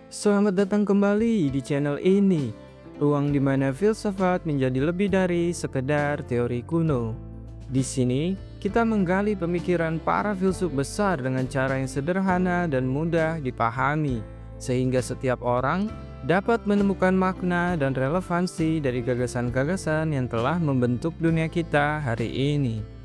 Selamat datang kembali di channel ini, ruang di mana filsafat menjadi lebih dari sekedar teori kuno. Di sini, kita menggali pemikiran para filsuf besar dengan cara yang sederhana dan mudah dipahami, sehingga setiap orang dapat menemukan makna dan relevansi dari gagasan-gagasan yang telah membentuk dunia kita hari ini.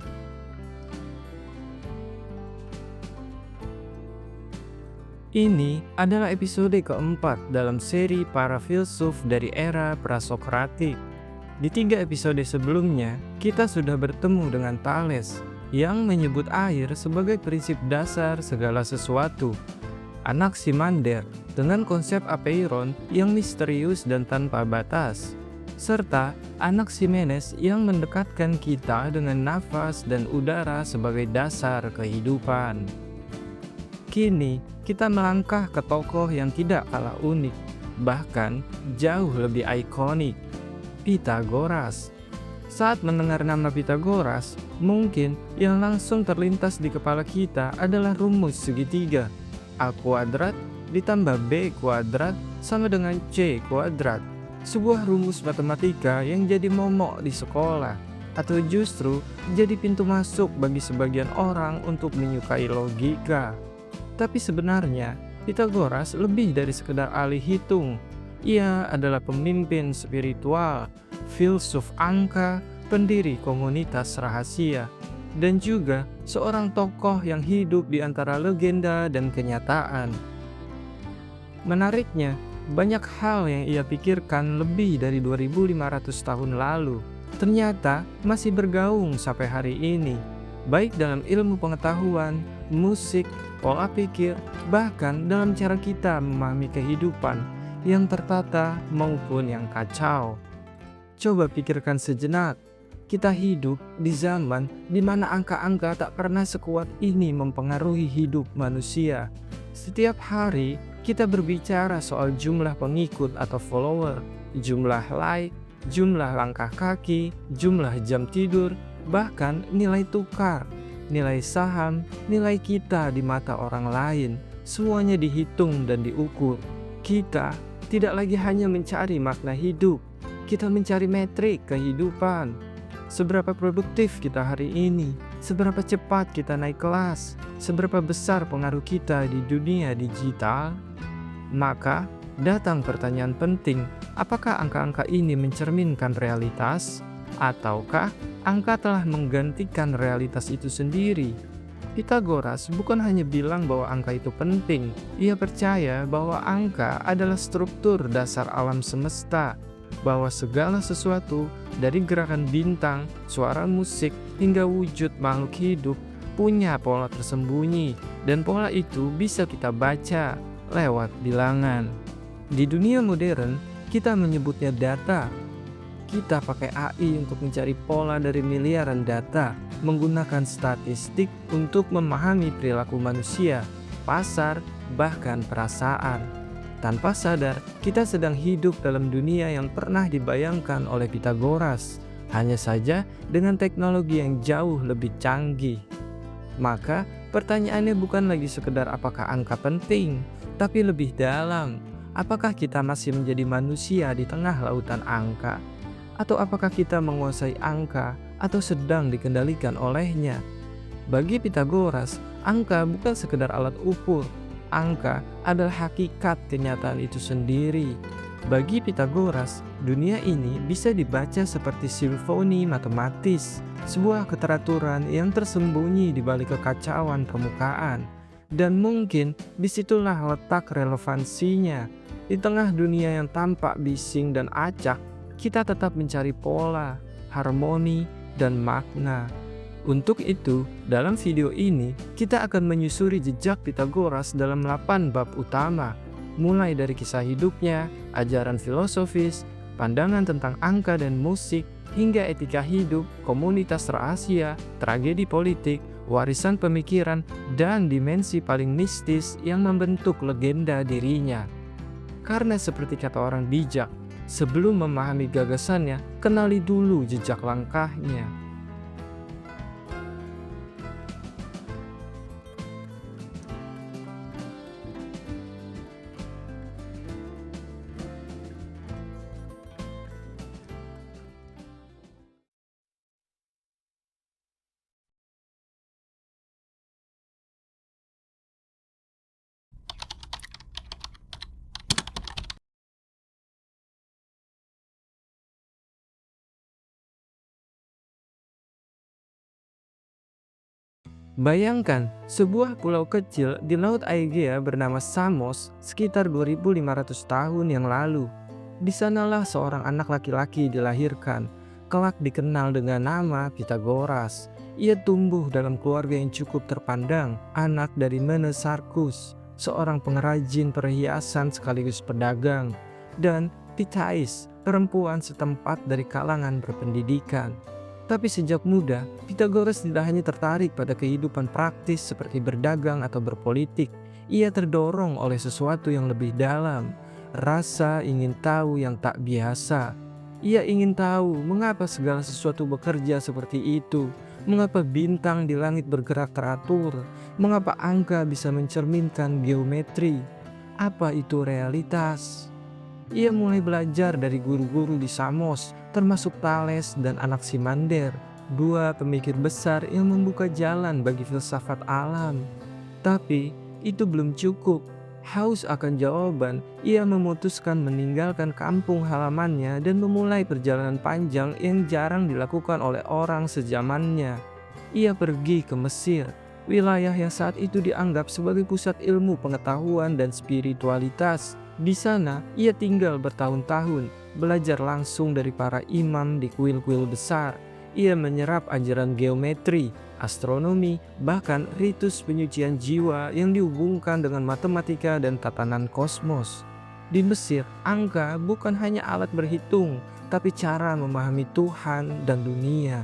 Ini adalah episode keempat dalam seri para filsuf dari era prasokratik. Di 3 episode sebelumnya, kita sudah bertemu dengan Thales yang menyebut air sebagai prinsip dasar segala sesuatu. Anaximander dengan konsep apeiron yang misterius dan tanpa batas. Serta Anaximenes yang mendekatkan kita dengan nafas dan udara sebagai dasar kehidupan. Kini, kita melangkah ke tokoh yang tidak kalah unik, bahkan jauh lebih ikonik, Pythagoras. Saat mendengar nama Pythagoras, mungkin yang langsung terlintas di kepala kita adalah rumus segitiga. A kuadrat ditambah B kuadrat sama dengan C kuadrat. Sebuah rumus matematika yang jadi momok di sekolah, atau justru jadi pintu masuk bagi sebagian orang untuk menyukai logika. Tapi sebenarnya, Pythagoras lebih dari sekedar ahli hitung. Ia adalah pemimpin spiritual, filsuf angka, pendiri komunitas rahasia, dan juga seorang tokoh yang hidup di antara legenda dan kenyataan. Menariknya, banyak hal yang ia pikirkan lebih dari 2500 tahun lalu, ternyata masih bergaung sampai hari ini, baik dalam ilmu pengetahuan, musik, pola pikir, bahkan dalam cara kita memahami kehidupan yang tertata maupun yang kacau. Coba pikirkan sejenak, kita hidup di zaman di mana angka-angka tak pernah sekuat ini mempengaruhi hidup manusia. Setiap hari kita berbicara soal jumlah pengikut atau follower, jumlah like, jumlah langkah kaki, jumlah jam tidur, bahkan nilai tukar. Nilai saham, nilai kita di mata orang lain, semuanya dihitung dan diukur. Kita tidak lagi hanya mencari makna hidup, kita mencari metrik kehidupan. Seberapa produktif kita hari ini, seberapa cepat kita naik kelas, seberapa besar pengaruh kita di dunia digital. Maka, datang pertanyaan penting, apakah angka-angka ini mencerminkan realitas? Ataukah angka telah menggantikan realitas itu sendiri? Pythagoras bukan hanya bilang bahwa angka itu penting, ia percaya bahwa angka adalah struktur dasar alam semesta, bahwa segala sesuatu dari gerakan bintang, suara musik, hingga wujud makhluk hidup punya pola tersembunyi, dan pola itu bisa kita baca lewat bilangan. Di dunia modern, kita menyebutnya data. Kita pakai AI untuk mencari pola dari miliaran data, menggunakan statistik untuk memahami perilaku manusia, pasar, bahkan perasaan. Tanpa sadar, kita sedang hidup dalam dunia yang pernah dibayangkan oleh Pythagoras, hanya saja dengan teknologi yang jauh lebih canggih. Maka, pertanyaannya bukan lagi sekedar apakah angka penting, tapi lebih dalam, apakah kita masih menjadi manusia di tengah lautan angka? Atau apakah kita menguasai angka atau sedang dikendalikan olehnya? Bagi Pythagoras, angka bukan sekedar alat ukur. Angka adalah hakikat kenyataan itu sendiri. Bagi Pythagoras, dunia ini bisa dibaca seperti simfoni matematis, sebuah keteraturan yang tersembunyi di balik kekacauan permukaan. Dan mungkin disitulah letak relevansinya. Di tengah dunia yang tampak bising dan acak, kita tetap mencari pola, harmoni, dan makna. Untuk itu, dalam video ini, kita akan menyusuri jejak Pythagoras dalam 8 bab utama, mulai dari kisah hidupnya, ajaran filosofis, pandangan tentang angka dan musik, hingga etika hidup, komunitas rahasia, tragedi politik, warisan pemikiran, dan dimensi paling mistis yang membentuk legenda dirinya. Karena seperti kata orang bijak, sebelum memahami gagasannya, kenali dulu jejak langkahnya. Bayangkan, sebuah pulau kecil di Laut Aegea bernama Samos sekitar 2500 tahun yang lalu. Di sanalah seorang anak laki-laki dilahirkan, kelak dikenal dengan nama Pitagoras. Ia tumbuh dalam keluarga yang cukup terpandang, anak dari Menesarchus, seorang pengrajin perhiasan sekaligus pedagang, dan Pitais, perempuan setempat dari kalangan berpendidikan. Tapi sejak muda, Pitagoras tidak hanya tertarik pada kehidupan praktis seperti berdagang atau berpolitik. Ia terdorong oleh sesuatu yang lebih dalam, rasa ingin tahu yang tak biasa. Ia ingin tahu mengapa segala sesuatu bekerja seperti itu, mengapa bintang di langit bergerak teratur, mengapa angka bisa mencerminkan geometri. Apa itu realitas? Ia mulai belajar dari guru-guru di Samos, termasuk Thales dan Anaximander, dua pemikir besar yang membuka jalan bagi filsafat alam. Tapi itu belum cukup. Haus akan jawaban, ia memutuskan meninggalkan kampung halamannya dan memulai perjalanan panjang yang jarang dilakukan oleh orang sezamannya. Ia pergi ke Mesir, wilayah yang saat itu dianggap sebagai pusat ilmu pengetahuan dan spiritualitas. Di sana, ia tinggal bertahun-tahun, belajar langsung dari para imam di kuil-kuil besar. Ia menyerap ajaran geometri, astronomi, bahkan ritus penyucian jiwa yang dihubungkan dengan matematika dan tatanan kosmos. Di Mesir, angka bukan hanya alat berhitung, tapi cara memahami Tuhan dan dunia.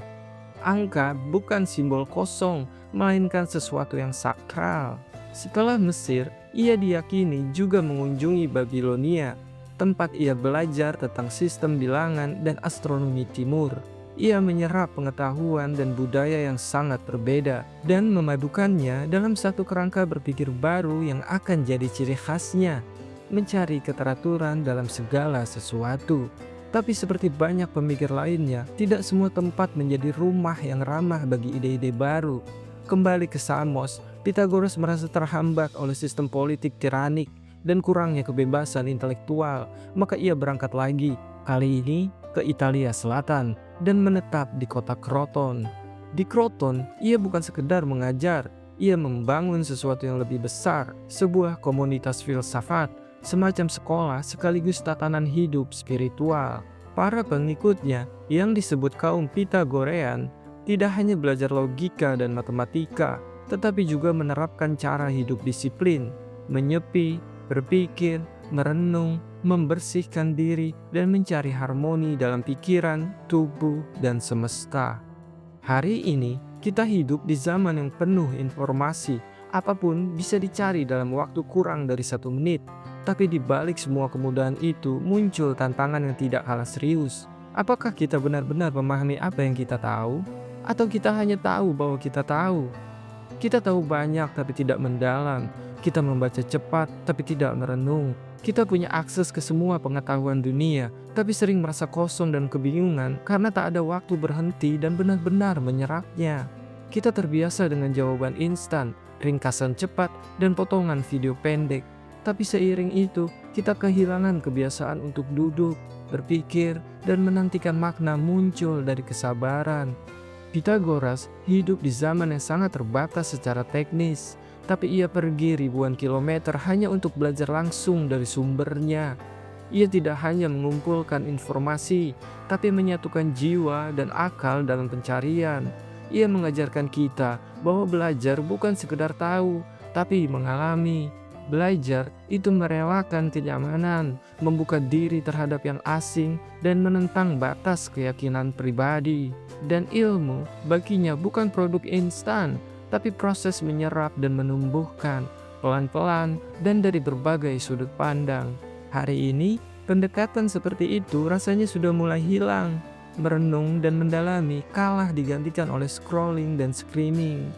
Angka bukan simbol kosong, melainkan sesuatu yang sakral. Setelah Mesir, ia diyakini juga mengunjungi Babilonia, tempat ia belajar tentang sistem bilangan dan astronomi timur. Ia menyerap pengetahuan dan budaya yang sangat berbeda dan memadukannya dalam satu kerangka berpikir baru yang akan jadi ciri khasnya, mencari keteraturan dalam segala sesuatu. Tapi seperti banyak pemikir lainnya, tidak semua tempat menjadi rumah yang ramah bagi ide-ide baru. Kembali ke Samos, Pitagoras merasa terhambat oleh sistem politik tiranik dan kurangnya kebebasan intelektual, maka ia berangkat lagi, kali ini ke Italia Selatan, dan menetap di kota Kroton. Di Kroton, ia bukan sekedar mengajar, ia membangun sesuatu yang lebih besar, sebuah komunitas filsafat, semacam sekolah sekaligus tatanan hidup spiritual. Para pengikutnya, yang disebut kaum Pitagorean, tidak hanya belajar logika dan matematika, tetapi juga menerapkan cara hidup disiplin, menyepi, berpikir, merenung, membersihkan diri, dan mencari harmoni dalam pikiran, tubuh, dan semesta. Hari ini, kita hidup di zaman yang penuh informasi. Apapun bisa dicari dalam waktu kurang dari 1 menit. Tapi di balik semua kemudahan itu, muncul tantangan yang tidak kalah serius. Apakah kita benar-benar memahami apa yang kita tahu? Atau kita hanya tahu bahwa kita tahu? Kita tahu banyak tapi tidak mendalam. Kita membaca cepat tapi tidak merenung. Kita punya akses ke semua pengetahuan dunia, tapi sering merasa kosong dan kebingungan karena tak ada waktu berhenti dan benar-benar menyerapnya. Kita terbiasa dengan jawaban instan, ringkasan cepat, dan potongan video pendek. Tapi seiring itu, kita kehilangan kebiasaan untuk duduk, berpikir, dan menantikan makna muncul dari kesabaran. Pitagoras hidup di zaman yang sangat terbatas secara teknis, tapi ia pergi ribuan kilometer hanya untuk belajar langsung dari sumbernya. Ia tidak hanya mengumpulkan informasi, tapi menyatukan jiwa dan akal dalam pencarian. Ia mengajarkan kita bahwa belajar bukan sekedar tahu, tapi mengalami. Belajar itu merelakan kenyamanan, membuka diri terhadap yang asing, dan menentang batas keyakinan pribadi. Dan ilmu baginya bukan produk instan, tapi proses menyerap dan menumbuhkan, pelan-pelan dan dari berbagai sudut pandang. Hari ini, pendekatan seperti itu rasanya sudah mulai hilang. Merenung dan mendalami kalah digantikan oleh scrolling dan screaming.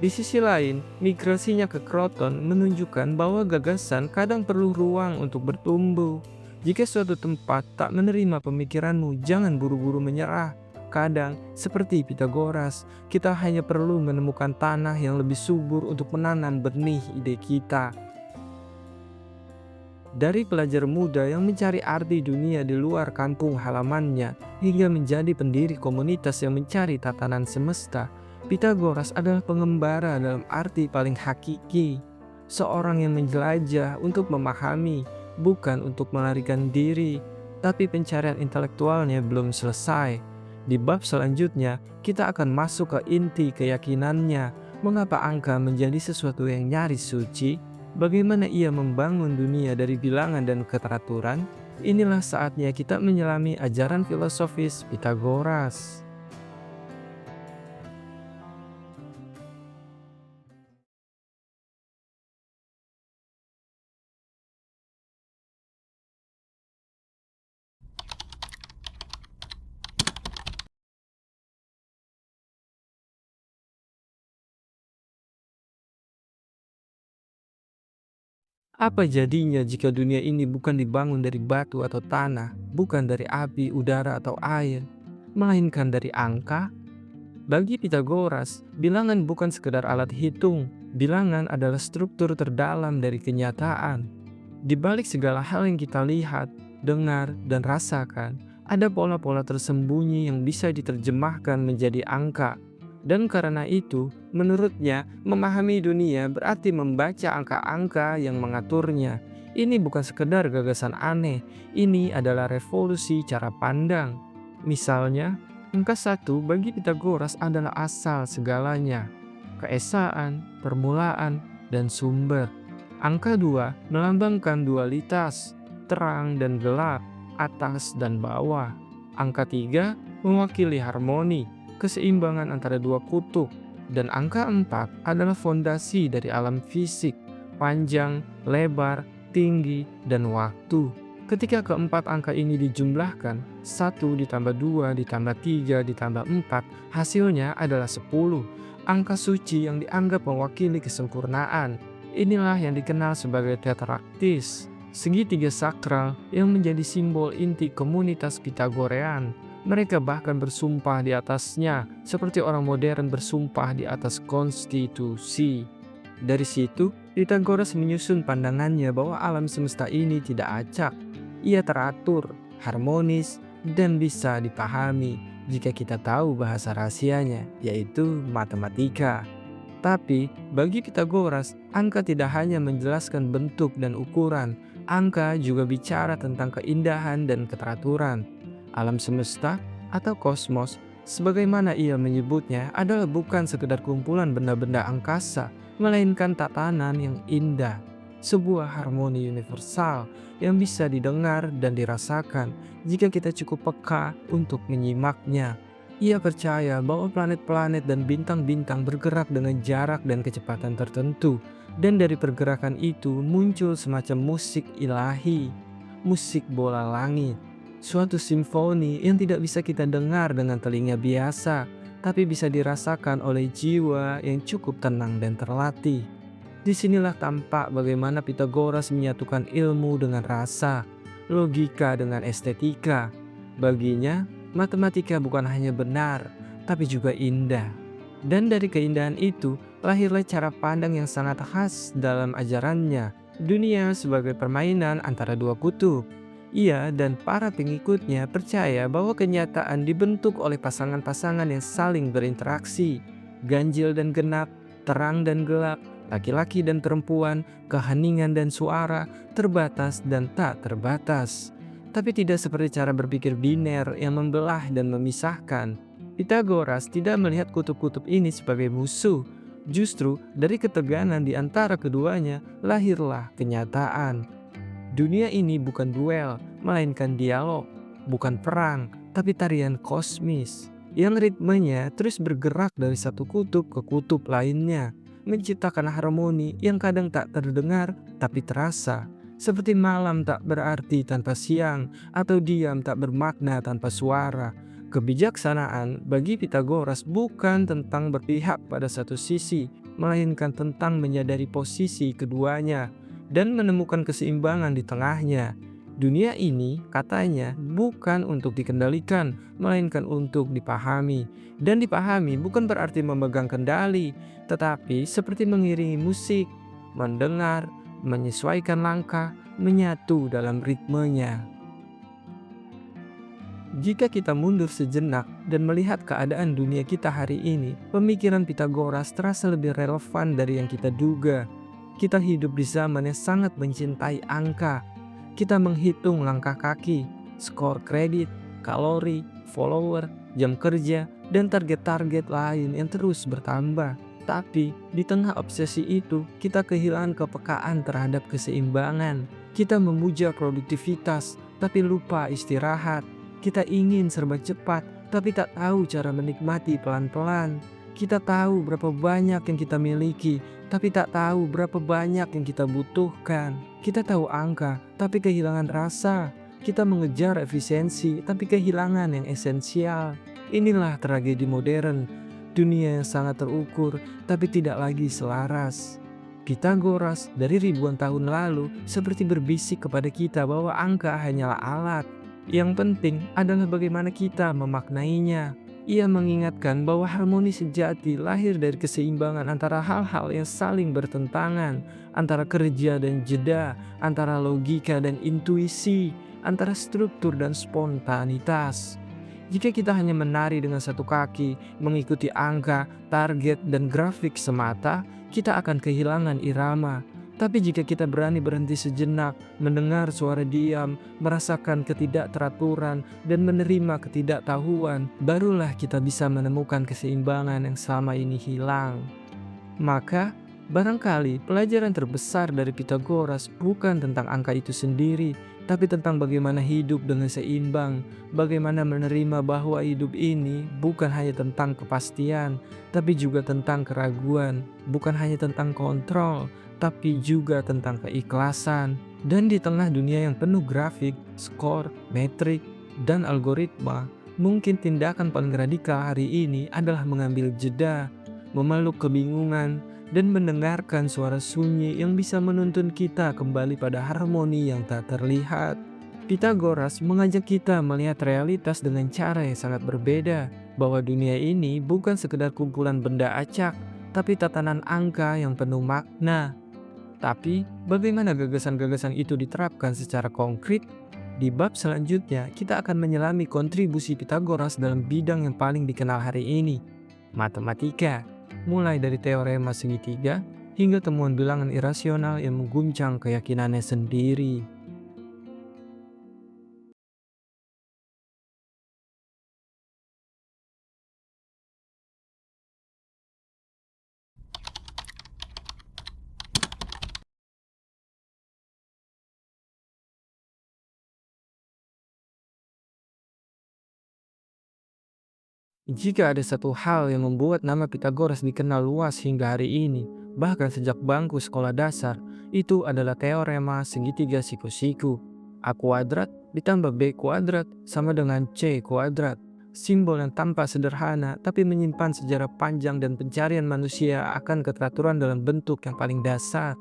Di sisi lain, migrasinya ke Kroton menunjukkan bahwa gagasan kadang perlu ruang untuk bertumbuh. Jika suatu tempat tak menerima pemikiranmu, jangan buru-buru menyerah. Kadang, seperti Pitagoras, kita hanya perlu menemukan tanah yang lebih subur untuk menanam benih ide kita. Dari pelajar muda yang mencari arti dunia di luar kampung halamannya, hingga menjadi pendiri komunitas yang mencari tatanan semesta, Pitagoras adalah pengembara dalam arti paling hakiki, seorang yang menjelajah untuk memahami, bukan untuk melarikan diri, tapi pencarian intelektualnya belum selesai. Di bab selanjutnya, kita akan masuk ke inti keyakinannya, mengapa angka menjadi sesuatu yang nyaris suci, bagaimana ia membangun dunia dari bilangan dan keteraturan. Inilah saatnya kita menyelami ajaran filosofis Pitagoras. Apa jadinya jika dunia ini bukan dibangun dari batu atau tanah, bukan dari api, udara, atau air, melainkan dari angka? Bagi Pitagoras, bilangan bukan sekedar alat hitung. Bilangan adalah struktur terdalam dari kenyataan. Di balik segala hal yang kita lihat, dengar, dan rasakan, ada pola-pola tersembunyi yang bisa diterjemahkan menjadi angka. Dan karena itu, menurutnya, memahami dunia berarti membaca angka-angka yang mengaturnya. Ini bukan sekedar gagasan aneh, ini adalah revolusi cara pandang. Misalnya, angka 1 bagi Pitagoras adalah asal segalanya, keesaan, permulaan, dan sumber. Angka 2 melambangkan dualitas, terang dan gelap, atas dan bawah. Angka 3 mewakili harmoni, keseimbangan antara dua kutub. Dan angka 4 adalah fondasi dari alam fisik, panjang, lebar, tinggi, dan waktu. Ketika keempat angka ini dijumlahkan, 1 ditambah 2 ditambah 3 ditambah 4, hasilnya adalah 10. Angka suci yang dianggap mewakili kesempurnaan. Inilah yang dikenal sebagai tetraktis, segitiga sakral yang menjadi simbol inti komunitas Pitagorean. Mereka bahkan bersumpah di atasnya, seperti orang modern bersumpah di atas konstitusi. Dari situ, Pitagoras menyusun pandangannya bahwa alam semesta ini tidak acak. Ia teratur, harmonis, dan bisa dipahami jika kita tahu bahasa rahasianya, yaitu matematika. Tapi, bagi Pitagoras, angka tidak hanya menjelaskan bentuk dan ukuran, angka juga bicara tentang keindahan dan keteraturan. Alam semesta atau kosmos, sebagaimana ia menyebutnya, adalah bukan sekedar kumpulan benda-benda angkasa, melainkan tatanan yang indah, sebuah harmoni universal yang bisa didengar dan dirasakan jika kita cukup peka untuk menyimaknya. Ia percaya bahwa planet-planet dan bintang-bintang bergerak dengan jarak dan kecepatan tertentu, dan dari pergerakan itu muncul semacam musik ilahi, musik bola langit, suatu simfoni yang tidak bisa kita dengar dengan telinga biasa, tapi bisa dirasakan oleh jiwa yang cukup tenang dan terlatih. Disinilah tampak bagaimana Pitagoras menyatukan ilmu dengan rasa, logika dengan estetika. Baginya, matematika bukan hanya benar, tapi juga indah. Dan dari keindahan itu, lahirlah cara pandang yang sangat khas dalam ajarannya, dunia sebagai permainan antara dua kutub. Ia dan para pengikutnya percaya bahwa kenyataan dibentuk oleh pasangan-pasangan yang saling berinteraksi, ganjil dan genap, terang dan gelap, laki-laki dan perempuan, keheningan dan suara, terbatas dan tak terbatas. Tapi tidak seperti cara berpikir biner yang membelah dan memisahkan. Pitagoras tidak melihat kutub-kutub ini sebagai musuh. Justru dari ketegangan di antara keduanya lahirlah kenyataan. Dunia ini bukan duel, melainkan dialog, bukan perang, tapi tarian kosmis yang ritmenya terus bergerak dari satu kutub ke kutub lainnya, menciptakan harmoni yang kadang tak terdengar tapi terasa, seperti malam tak berarti tanpa siang atau diam tak bermakna tanpa suara. Kebijaksanaan bagi Pitagoras bukan tentang berpihak pada satu sisi, melainkan tentang menyadari posisi keduanya dan menemukan keseimbangan di tengahnya. Dunia ini, katanya, bukan untuk dikendalikan, melainkan untuk dipahami. Dan dipahami bukan berarti memegang kendali, tetapi seperti mengiringi musik, mendengar, menyesuaikan langkah, menyatu dalam ritmenya. Jika kita mundur sejenak dan melihat keadaan dunia kita hari ini, pemikiran Pitagoras terasa lebih relevan dari yang kita duga. Kita hidup di zaman yang sangat mencintai angka. Kita menghitung langkah kaki, skor kredit, kalori, follower, jam kerja, dan target-target lain yang terus bertambah. Tapi di tengah obsesi itu, kita kehilangan kepekaan terhadap keseimbangan. Kita memuja produktivitas, tapi lupa istirahat. Kita ingin serba cepat, tapi tak tahu cara menikmati pelan-pelan. Kita tahu berapa banyak yang kita miliki, tapi tak tahu berapa banyak yang kita butuhkan. Kita tahu angka, tapi kehilangan rasa. Kita mengejar efisiensi, tapi kehilangan yang esensial. Inilah tragedi modern. Dunia yang sangat terukur, tapi tidak lagi selaras. Pitagoras dari ribuan tahun lalu seperti berbisik kepada kita bahwa angka hanyalah alat. Yang penting adalah bagaimana kita memaknainya. Ia mengingatkan bahwa harmoni sejati lahir dari keseimbangan antara hal-hal yang saling bertentangan, antara kerja dan jeda, antara logika dan intuisi, antara struktur dan spontanitas. Jika kita hanya menari dengan satu kaki, mengikuti angka, target, dan grafik semata, kita akan kehilangan irama. Tapi jika kita berani berhenti sejenak, mendengar suara diam, merasakan ketidakteraturan, dan menerima ketidaktahuan, barulah kita bisa menemukan keseimbangan yang selama ini hilang. Maka, barangkali pelajaran terbesar dari Pitagoras bukan tentang angka itu sendiri, tapi tentang bagaimana hidup dengan seimbang, bagaimana menerima bahwa hidup ini bukan hanya tentang kepastian, tapi juga tentang keraguan, bukan hanya tentang kontrol, tapi juga tentang keikhlasan. Dan di tengah dunia yang penuh grafik, skor, metrik, dan algoritma, mungkin tindakan paling radikal hari ini adalah mengambil jeda, memeluk kebingungan, dan mendengarkan suara sunyi yang bisa menuntun kita kembali pada harmoni yang tak terlihat. Pitagoras mengajak kita melihat realitas dengan cara yang sangat berbeda, bahwa dunia ini bukan sekedar kumpulan benda acak, tapi tatanan angka yang penuh makna. Tapi, bagaimana gagasan-gagasan itu diterapkan secara konkret? Di bab selanjutnya, kita akan menyelami kontribusi Pitagoras dalam bidang yang paling dikenal hari ini, matematika. Mulai dari teorema segitiga, hingga temuan bilangan irasional yang mengguncang keyakinannya sendiri. Jika ada satu hal yang membuat nama Pitagoras dikenal luas hingga hari ini, bahkan sejak bangku sekolah dasar, itu adalah teorema segitiga siku-siku. A kuadrat ditambah B kuadrat sama dengan C kuadrat. Simbol yang tampak sederhana tapi menyimpan sejarah panjang dan pencarian manusia akan keteraturan dalam bentuk yang paling dasar.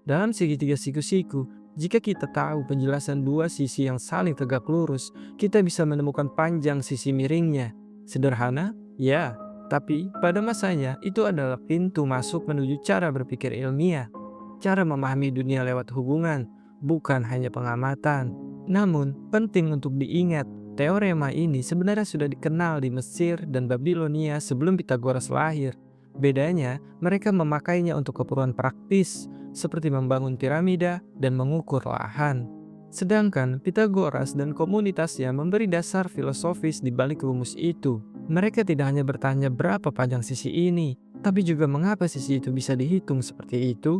Dalam segitiga siku-siku, jika kita tahu penjelasan dua sisi yang saling tegak lurus, kita bisa menemukan panjang sisi miringnya. Sederhana? Ya, tapi pada masanya itu adalah pintu masuk menuju cara berpikir ilmiah, cara memahami dunia lewat hubungan, bukan hanya pengamatan. Namun, penting untuk diingat, teorema ini sebenarnya sudah dikenal di Mesir dan Babilonia sebelum Pitagoras lahir. Bedanya, mereka memakainya untuk keperluan praktis, seperti membangun piramida dan mengukur lahan. Sedangkan Pitagoras dan komunitasnya memberi dasar filosofis di balik rumus itu. Mereka tidak hanya bertanya berapa panjang sisi ini, tapi juga mengapa sisi itu bisa dihitung seperti itu.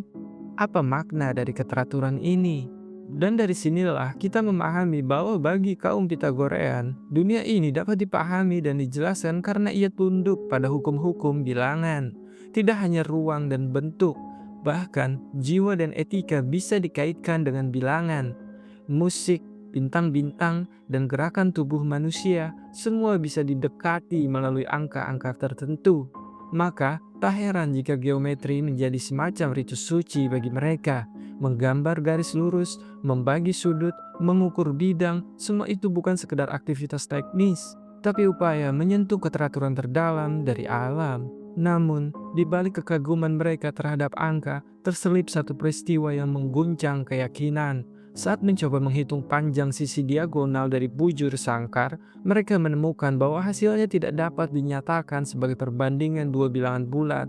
Apa makna dari keteraturan ini? Dan dari sinilah kita memahami bahwa bagi kaum Pitagorean, dunia ini dapat dipahami dan dijelaskan karena ia tunduk pada hukum-hukum bilangan. Tidak hanya ruang dan bentuk, bahkan jiwa dan etika bisa dikaitkan dengan bilangan. Musik, bintang-bintang, dan gerakan tubuh manusia semua bisa didekati melalui angka-angka tertentu. Maka, tak heran jika geometri menjadi semacam ritus suci bagi mereka. Menggambar garis lurus, membagi sudut, mengukur bidang, semua itu bukan sekedar aktivitas teknis, tapi upaya menyentuh keteraturan terdalam dari alam. Namun, di balik kekaguman mereka terhadap angka, terselip satu peristiwa yang mengguncang keyakinan. Saat mencoba menghitung panjang sisi diagonal dari bujur sangkar, mereka menemukan bahwa hasilnya tidak dapat dinyatakan sebagai perbandingan dua bilangan bulat.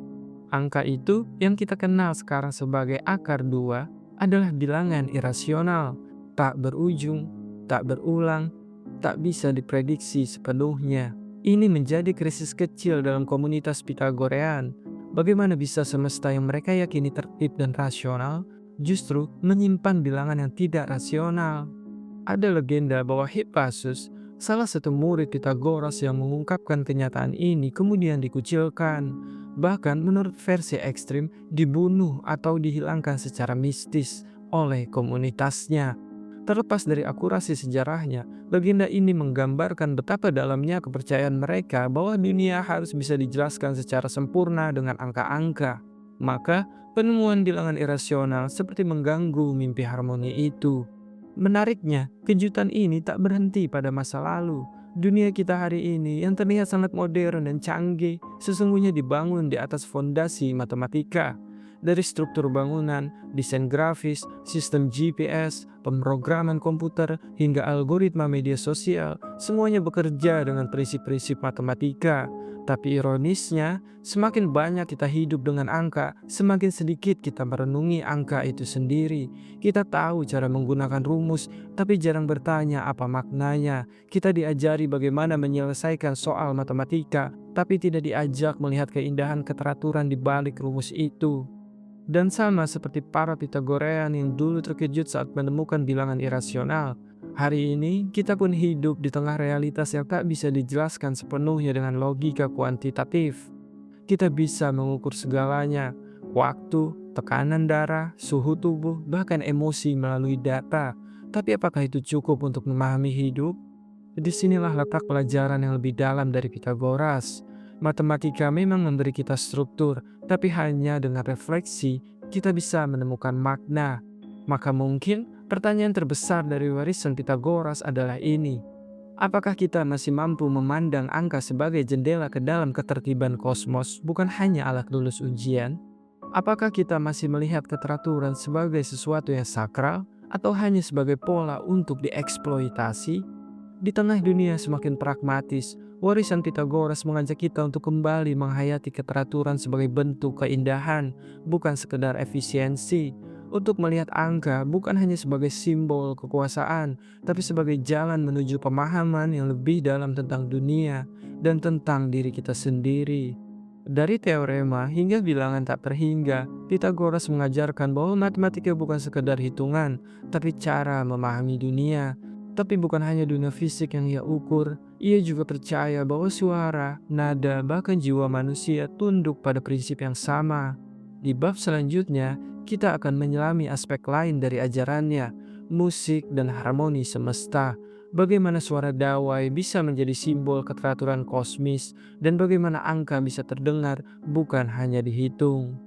Angka itu, yang kita kenal sekarang sebagai akar 2, adalah bilangan irasional, tak berujung, tak berulang, tak bisa diprediksi sepenuhnya. Ini menjadi krisis kecil dalam komunitas Pitagorean. Bagaimana bisa semesta yang mereka yakini tertib dan rasional justru menyimpan bilangan yang tidak rasional? Ada legenda bahwa Hippasus, salah satu murid Pythagoras yang mengungkapkan kenyataan ini, kemudian dikucilkan. Bahkan menurut versi ekstrim, dibunuh atau dihilangkan secara mistis oleh komunitasnya. Terlepas dari akurasi sejarahnya, legenda ini menggambarkan betapa dalamnya kepercayaan mereka bahwa dunia harus bisa dijelaskan secara sempurna dengan angka-angka. Maka, penemuan bilangan irasional seperti mengganggu mimpi harmoni itu. Menariknya, kejutan ini tak berhenti pada masa lalu. Dunia kita hari ini yang terlihat sangat modern dan canggih, sesungguhnya dibangun di atas fondasi matematika. Dari struktur bangunan, desain grafis, sistem GPS, pemrograman komputer, hingga algoritma media sosial, semuanya bekerja dengan prinsip-prinsip matematika. Tapi ironisnya, semakin banyak kita hidup dengan angka, semakin sedikit kita merenungi angka itu sendiri. Kita tahu cara menggunakan rumus, tapi jarang bertanya apa maknanya. Kita diajari bagaimana menyelesaikan soal matematika, tapi tidak diajak melihat keindahan keteraturan di balik rumus itu. Dan sama seperti para Pitagorean yang dulu terkejut saat menemukan bilangan irasional, hari ini kita pun hidup di tengah realitas yang tak bisa dijelaskan sepenuhnya dengan logika kuantitatif. Kita bisa mengukur segalanya, waktu, tekanan darah, suhu tubuh, bahkan emosi melalui data. Tapi apakah itu cukup untuk memahami hidup? Disinilah letak pelajaran yang lebih dalam dari Pitagoras. Matematika memang memberi kita struktur, tapi hanya dengan refleksi kita bisa menemukan makna. Maka mungkin pertanyaan terbesar dari warisan Pitagoras adalah ini. Apakah kita masih mampu memandang angka sebagai jendela ke dalam ketertiban kosmos, bukan hanya alat lulus ujian? Apakah kita masih melihat keteraturan sebagai sesuatu yang sakral, atau hanya sebagai pola untuk dieksploitasi? Di tengah dunia semakin pragmatis, warisan Pitagoras mengajak kita untuk kembali menghayati keteraturan sebagai bentuk keindahan, bukan sekedar efisiensi. Untuk melihat angka bukan hanya sebagai simbol kekuasaan, tapi sebagai jalan menuju pemahaman yang lebih dalam tentang dunia dan tentang diri kita sendiri. Dari teorema hingga bilangan tak terhingga, Pitagoras mengajarkan bahwa matematika bukan sekedar hitungan, tapi cara memahami dunia. Tapi bukan hanya dunia fisik yang ia ukur, ia juga percaya bahwa suara, nada, bahkan jiwa manusia tunduk pada prinsip yang sama. Di bab selanjutnya, kita akan menyelami aspek lain dari ajarannya, musik dan harmoni semesta. Bagaimana suara dawai bisa menjadi simbol keteraturan kosmis, dan bagaimana angka bisa terdengar bukan hanya dihitung.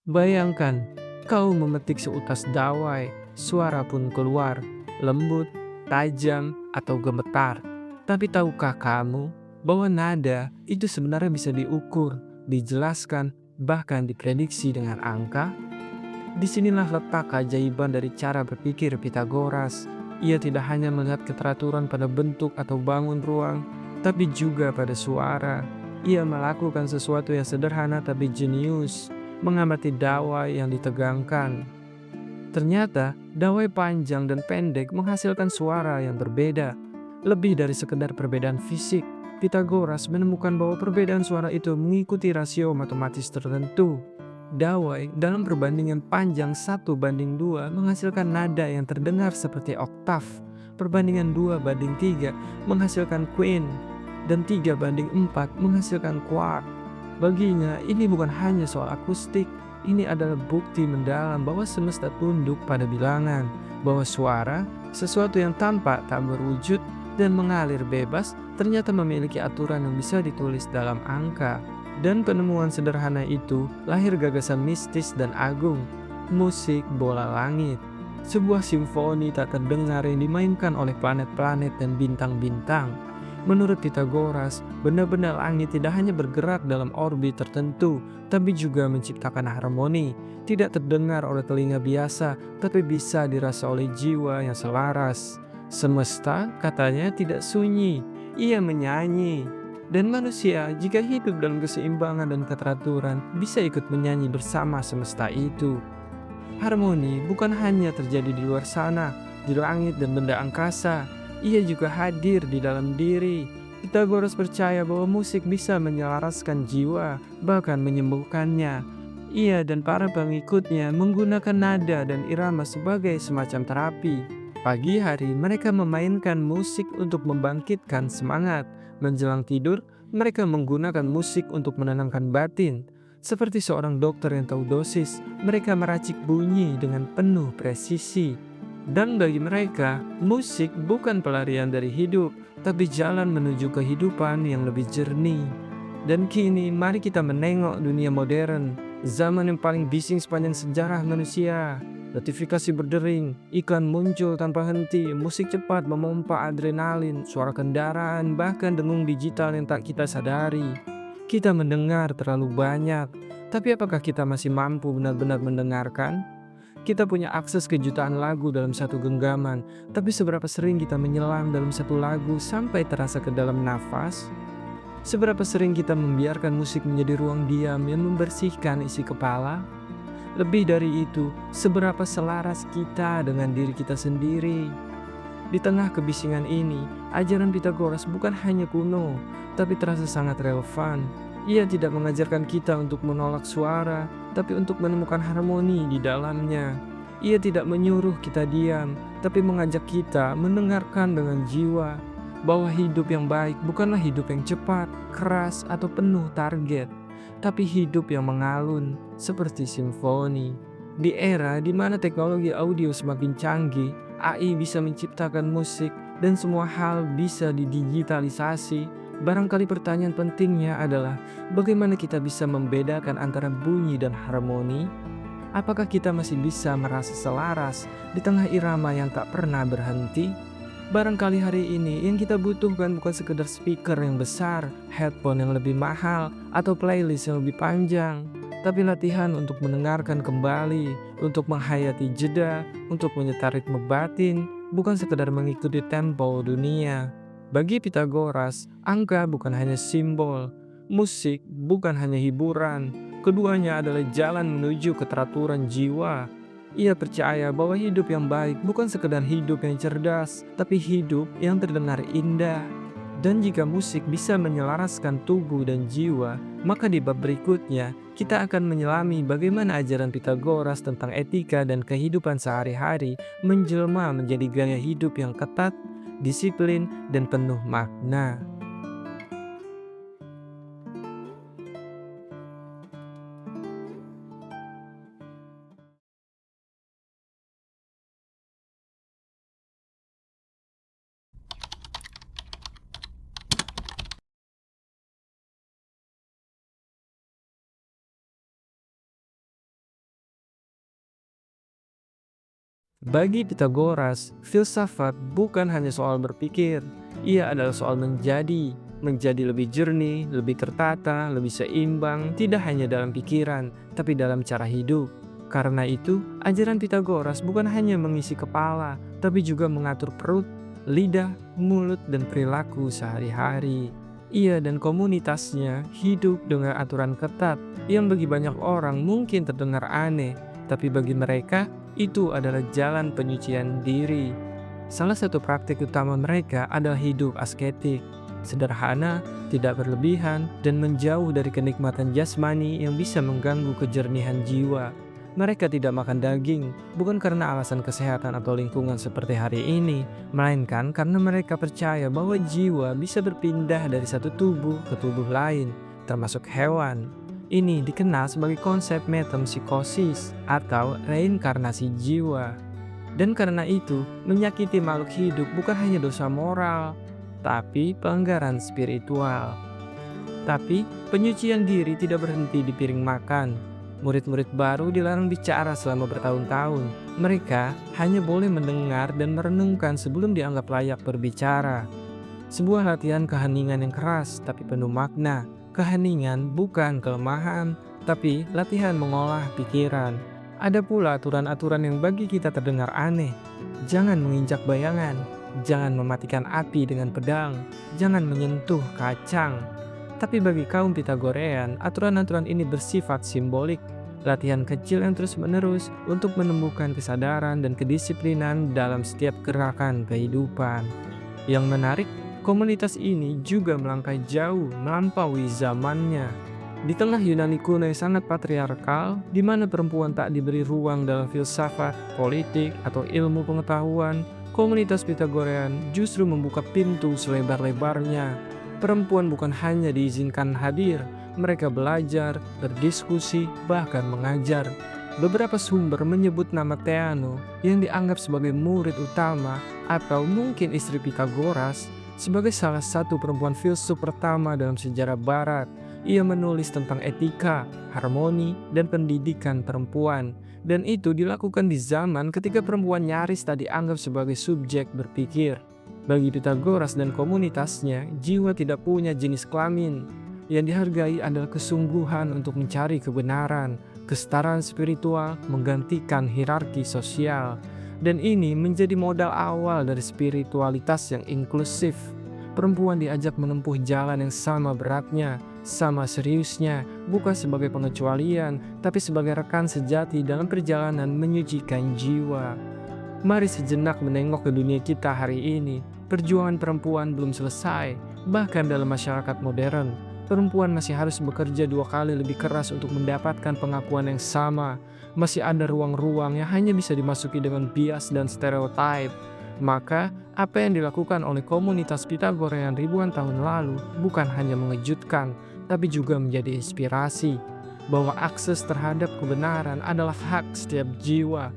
Bayangkan, kau memetik seutas dawai, suara pun keluar, lembut, tajam, atau gemetar. Tapi tahukah kamu bahwa nada itu sebenarnya bisa diukur, dijelaskan, bahkan diprediksi dengan angka? Disinilah letak keajaiban dari cara berpikir Pitagoras. Ia tidak hanya melihat keteraturan pada bentuk atau bangun ruang, tapi juga pada suara. Ia melakukan sesuatu yang sederhana tapi jenius, mengamati dawai yang ditegangkan. Ternyata, dawai panjang dan pendek menghasilkan suara yang berbeda. Lebih dari sekedar perbedaan fisik, Pitagoras menemukan bahwa perbedaan suara itu mengikuti rasio matematis tertentu. Dawai dalam perbandingan panjang 1:2 menghasilkan nada yang terdengar seperti oktav. Perbandingan 2:3 menghasilkan quint, dan 3:4 menghasilkan quart. Baginya, ini bukan hanya soal akustik, ini adalah bukti mendalam bahwa semesta tunduk pada bilangan, bahwa suara, sesuatu yang tampak tak berwujud dan mengalir bebas, ternyata memiliki aturan yang bisa ditulis dalam angka. Dan penemuan sederhana itu lahir gagasan mistis dan agung, musik bola langit. Sebuah simfoni tak terdengar yang dimainkan oleh planet-planet dan bintang-bintang. Menurut Pythagoras, benda-benda langit tidak hanya bergerak dalam orbit tertentu, tapi juga menciptakan harmoni. Tidak terdengar oleh telinga biasa, tapi bisa dirasa oleh jiwa yang selaras. Semesta, katanya, tidak sunyi, ia menyanyi. Dan manusia, jika hidup dalam keseimbangan dan keteraturan, bisa ikut menyanyi bersama semesta itu. Harmoni bukan hanya terjadi di luar sana, di langit dan benda angkasa. Ia juga hadir di dalam diri. Pythagoras percaya bahwa musik bisa menyelaraskan jiwa, bahkan menyembuhkannya. Ia dan para pengikutnya menggunakan nada dan irama sebagai semacam terapi. Pagi hari mereka memainkan musik untuk membangkitkan semangat. Menjelang tidur, mereka menggunakan musik untuk menenangkan batin. Seperti seorang dokter yang tahu dosis, mereka meracik bunyi dengan penuh presisi. Dan bagi mereka, musik bukan pelarian dari hidup, tapi jalan menuju kehidupan yang lebih jernih. Dan kini, mari kita menengok dunia modern, zaman yang paling bising sepanjang sejarah manusia. Notifikasi berdering, iklan muncul tanpa henti, musik cepat memompa adrenalin, suara kendaraan, bahkan dengung digital yang tak kita sadari. Kita mendengar terlalu banyak, tapi apakah kita masih mampu benar-benar mendengarkan? Kita punya akses ke jutaan lagu dalam satu genggaman, tapi seberapa sering kita menyelam dalam satu lagu sampai terasa ke dalam nafas? Seberapa sering kita membiarkan musik menjadi ruang diam yang membersihkan isi kepala? Lebih dari itu, seberapa selaras kita dengan diri kita sendiri? Di tengah kebisingan ini, ajaran Pythagoras bukan hanya kuno, tapi terasa sangat relevan. Ia tidak mengajarkan kita untuk menolak suara, tapi untuk menemukan harmoni di dalamnya. Ia tidak menyuruh kita diam, tapi mengajak kita mendengarkan dengan jiwa. Bahwa hidup yang baik bukanlah hidup yang cepat, keras, atau penuh target, tapi hidup yang mengalun seperti simfoni. Di era di mana teknologi audio semakin canggih, AI bisa menciptakan musik, dan semua hal bisa didigitalisasi. Barangkali pertanyaan pentingnya adalah bagaimana kita bisa membedakan antara bunyi dan harmoni? Apakah kita masih bisa merasa selaras di tengah irama yang tak pernah berhenti? Barangkali hari ini yang kita butuhkan bukan sekedar speaker yang besar, headphone yang lebih mahal, atau playlist yang lebih panjang, tapi latihan untuk mendengarkan kembali, untuk menghayati jeda, untuk menyetar ritme batin, bukan sekedar mengikuti tempo dunia. Bagi Pythagoras, angka bukan hanya simbol, musik bukan hanya hiburan, keduanya adalah jalan menuju keteraturan jiwa. Ia percaya bahwa hidup yang baik bukan sekedar hidup yang cerdas, tapi hidup yang terdengar indah. Dan jika musik bisa menyelaraskan tubuh dan jiwa, maka di bab berikutnya kita akan menyelami bagaimana ajaran Pythagoras tentang etika dan kehidupan sehari-hari menjelma menjadi gaya hidup yang ketat, disiplin, dan penuh makna. Bagi Pythagoras, filsafat bukan hanya soal berpikir, ia adalah soal menjadi lebih jernih, lebih tertata, lebih seimbang, tidak hanya dalam pikiran, tapi dalam cara hidup. Karena itu, ajaran Pythagoras bukan hanya mengisi kepala, tapi juga mengatur perut, lidah, mulut, dan perilaku sehari-hari. Ia dan komunitasnya hidup dengan aturan ketat yang bagi banyak orang mungkin terdengar aneh, tapi bagi mereka itu adalah jalan penyucian diri. Salah satu praktik utama mereka adalah hidup asketik, sederhana, tidak berlebihan, dan menjauh dari kenikmatan jasmani yang bisa mengganggu kejernihan jiwa. Mereka tidak makan daging, bukan karena alasan kesehatan atau lingkungan seperti hari ini, melainkan karena mereka percaya bahwa jiwa bisa berpindah dari satu tubuh ke tubuh lain, termasuk hewan. Ini dikenal sebagai konsep metempsikosis atau reinkarnasi jiwa. Dan karena itu, menyakiti makhluk hidup bukan hanya dosa moral, tapi pelanggaran spiritual. Tapi, penyucian diri tidak berhenti di piring makan. Murid-murid baru dilarang bicara selama bertahun-tahun. Mereka hanya boleh mendengar dan merenungkan sebelum dianggap layak berbicara. Sebuah latihan keheningan yang keras tapi penuh makna. Keheningan bukan kelemahan, tapi latihan mengolah pikiran. Ada pula aturan-aturan yang bagi kita terdengar aneh. Jangan menginjak bayangan, jangan mematikan api dengan pedang, jangan menyentuh kacang. Tapi bagi kaum Pitagorean, aturan-aturan ini bersifat simbolik. Latihan kecil yang terus-menerus untuk menumbuhkan kesadaran dan kedisiplinan dalam setiap gerakan kehidupan. Yang menarik, komunitas ini juga melangkah jauh melampaui zamannya. Di tengah Yunani kuno yang sangat patriarkal, di mana perempuan tak diberi ruang dalam filsafat, politik, atau ilmu pengetahuan, komunitas Pitagorean justru membuka pintu selebar-lebarnya. Perempuan bukan hanya diizinkan hadir, mereka belajar, berdiskusi, bahkan mengajar. Beberapa sumber menyebut nama Theano yang dianggap sebagai murid utama atau mungkin istri Pitagoras sebagai salah satu perempuan filsuf pertama dalam sejarah Barat. Ia menulis tentang etika, harmoni, dan pendidikan perempuan. Dan itu dilakukan di zaman ketika perempuan nyaris tak dianggap sebagai subjek berpikir. Bagi Pitagoras dan komunitasnya, jiwa tidak punya jenis kelamin. Yang dihargai adalah kesungguhan untuk mencari kebenaran, kesetaraan spiritual, menggantikan hierarki sosial. Dan ini menjadi modal awal dari spiritualitas yang inklusif. Perempuan diajak menempuh jalan yang sama beratnya, sama seriusnya, bukan sebagai pengecualian, tapi sebagai rekan sejati dalam perjalanan menyucikan jiwa. Mari sejenak menengok ke dunia kita hari ini. Perjuangan perempuan belum selesai. Bahkan dalam masyarakat modern, perempuan masih harus bekerja 2 kali lebih keras untuk mendapatkan pengakuan yang sama. Masih ada ruang-ruang yang hanya bisa dimasuki dengan bias dan stereotip. Maka, apa yang dilakukan oleh komunitas Pitagorean ribuan tahun lalu bukan hanya mengejutkan, tapi juga menjadi inspirasi. Bahwa akses terhadap kebenaran adalah hak setiap jiwa.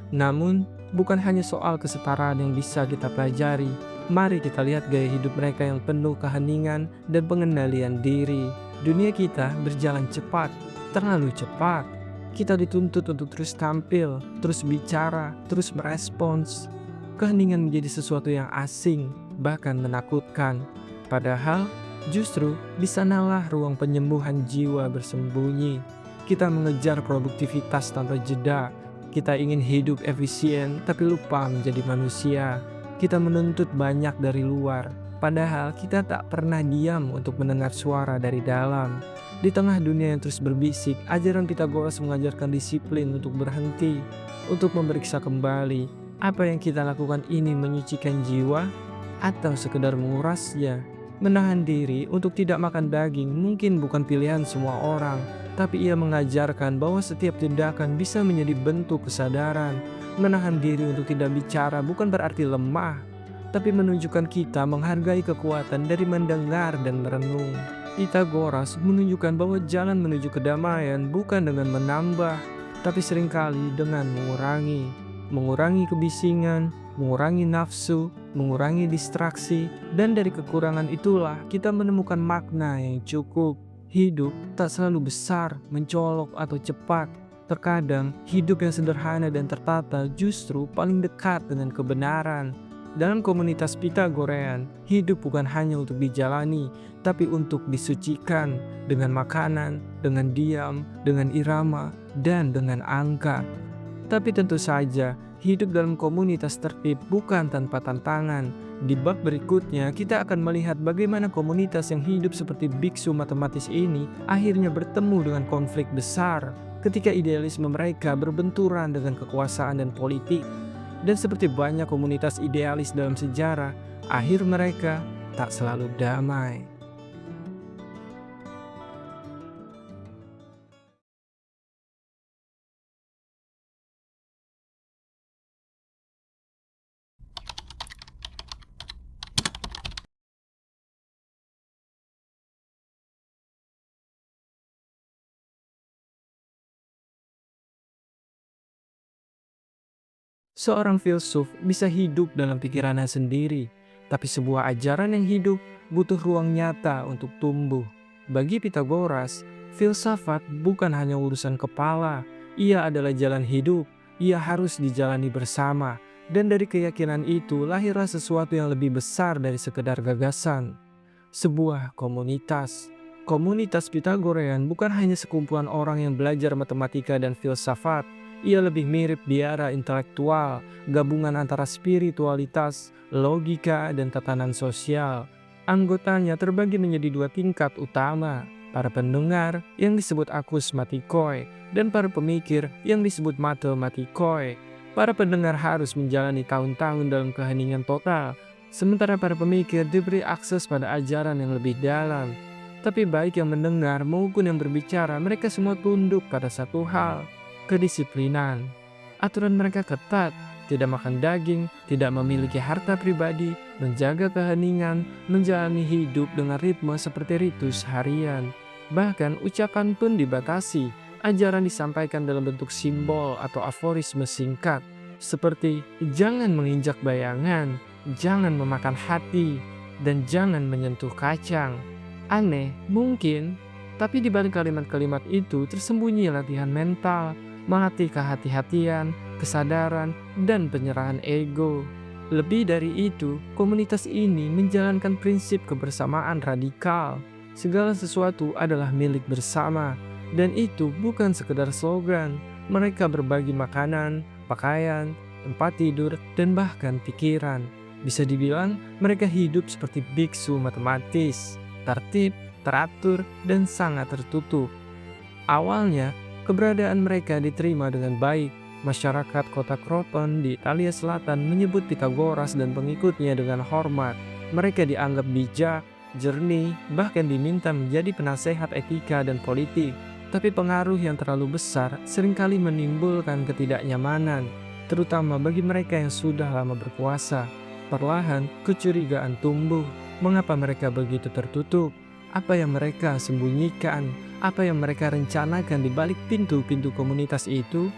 Namun, bukan hanya soal kesetaraan yang bisa kita pelajari. Mari kita lihat gaya hidup mereka yang penuh keheningan dan pengendalian diri. Dunia kita berjalan cepat, terlalu cepat. Kita dituntut untuk terus tampil, terus bicara, terus merespons. Keheningan menjadi sesuatu yang asing, bahkan menakutkan. Padahal, justru di sanalah ruang penyembuhan jiwa bersembunyi. Kita mengejar produktivitas tanpa jeda. Kita ingin hidup efisien, tapi lupa menjadi manusia. Kita menuntut banyak dari luar, padahal kita tak pernah diam untuk mendengar suara dari dalam. Di tengah dunia yang terus berbisik, ajaran Pitagoras mengajarkan disiplin untuk berhenti, untuk memeriksa kembali. Apa yang kita lakukan ini menyucikan jiwa, atau sekedar mengurasnya? Menahan diri untuk tidak makan daging mungkin bukan pilihan semua orang, tapi ia mengajarkan bahwa setiap tindakan bisa menjadi bentuk kesadaran. Menahan diri untuk tidak bicara bukan berarti lemah, tapi menunjukkan kita menghargai kekuatan dari mendengar dan merenung. Pitagoras menunjukkan bahwa jalan menuju kedamaian bukan dengan menambah, tapi seringkali dengan mengurangi. Mengurangi kebisingan, mengurangi nafsu, mengurangi distraksi, dan dari kekurangan itulah kita menemukan makna yang cukup. Hidup tak selalu besar, mencolok, atau cepat. Terkadang, hidup yang sederhana dan tertata justru paling dekat dengan kebenaran. Dalam komunitas Pitagorean, hidup bukan hanya untuk dijalani, tapi untuk disucikan dengan makanan, dengan diam, dengan irama, dan dengan angka. Tapi tentu saja, hidup dalam komunitas tertib bukan tanpa tantangan. Di bab berikutnya, kita akan melihat bagaimana komunitas yang hidup seperti biksu matematis ini akhirnya bertemu dengan konflik besar ketika idealisme mereka berbenturan dengan kekuasaan dan politik. Dan seperti banyak komunitas idealis dalam sejarah, akhir mereka tak selalu damai. Seorang filsuf bisa hidup dalam pikirannya sendiri, Tapi sebuah ajaran yang hidup butuh ruang nyata untuk tumbuh. Bagi Pitagoras, filsafat bukan hanya urusan kepala, ia adalah jalan hidup, ia harus dijalani bersama. Dan dari keyakinan itu lahirlah sesuatu yang lebih besar dari sekedar gagasan. Sebuah komunitas. Komunitas Pitagorean bukan hanya sekumpulan orang yang belajar matematika dan filsafat. Ia lebih mirip biara intelektual, gabungan antara spiritualitas, logika, dan tatanan sosial. Anggotanya terbagi menjadi dua tingkat utama, para pendengar yang disebut akusmatikoi dan para pemikir yang disebut matematikoi. Para pendengar harus menjalani tahun-tahun dalam keheningan total, sementara para pemikir diberi akses pada ajaran yang lebih dalam. Tapi baik yang mendengar maupun yang berbicara, mereka semua tunduk pada satu hal, kedisiplinan. Aturan mereka ketat, tidak makan daging, tidak memiliki harta pribadi, menjaga keheningan, menjalani hidup dengan ritme seperti ritus harian. Bahkan ucapan pun dibatasi. Ajaran disampaikan dalam bentuk simbol atau aforisme singkat, seperti jangan menginjak bayangan, jangan memakan hati, dan jangan menyentuh kacang. Aneh, mungkin, tapi di balik kalimat-kalimat itu tersembunyi latihan mental, melatih kehati-hatian, kesadaran, dan penyerahan ego. Lebih dari itu, komunitas ini menjalankan prinsip kebersamaan radikal. Segala sesuatu adalah milik bersama. Dan itu bukan sekedar slogan, mereka berbagi makanan, pakaian, tempat tidur, dan bahkan pikiran. Bisa dibilang mereka hidup seperti biksu matematis, tertib, teratur, dan sangat tertutup. Awalnya, keberadaan mereka diterima dengan baik. Masyarakat kota Kroton di Italia Selatan menyebut Pitagoras dan pengikutnya dengan hormat. Mereka dianggap bijak, jernih, bahkan diminta menjadi penasehat etika dan politik. Tapi pengaruh yang terlalu besar seringkali menimbulkan ketidaknyamanan, terutama bagi mereka yang sudah lama berkuasa. Perlahan, kecurigaan tumbuh. Mengapa mereka begitu tertutup? Apa yang mereka sembunyikan? Apa yang mereka rencanakan di balik pintu-pintu komunitas itu?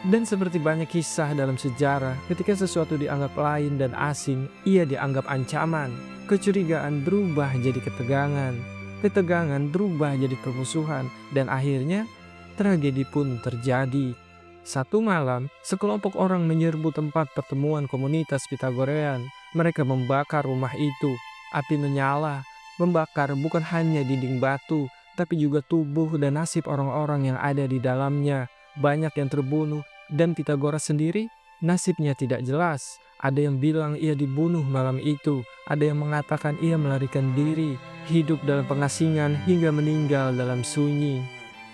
Dan seperti banyak kisah dalam sejarah, ketika sesuatu dianggap lain dan asing, ia dianggap ancaman. Kecurigaan berubah jadi ketegangan. Ketegangan berubah jadi permusuhan, dan akhirnya tragedi pun terjadi. Satu malam, sekelompok orang menyerbu tempat pertemuan komunitas Pitagorean. Mereka membakar rumah itu. Api menyala, membakar bukan hanya dinding batu, tapi juga tubuh dan nasib orang-orang yang ada di dalamnya. Banyak yang terbunuh, dan Pitagoras sendiri nasibnya tidak jelas. Ada yang bilang ia dibunuh malam itu, ada yang mengatakan ia melarikan diri, hidup dalam pengasingan hingga meninggal dalam sunyi.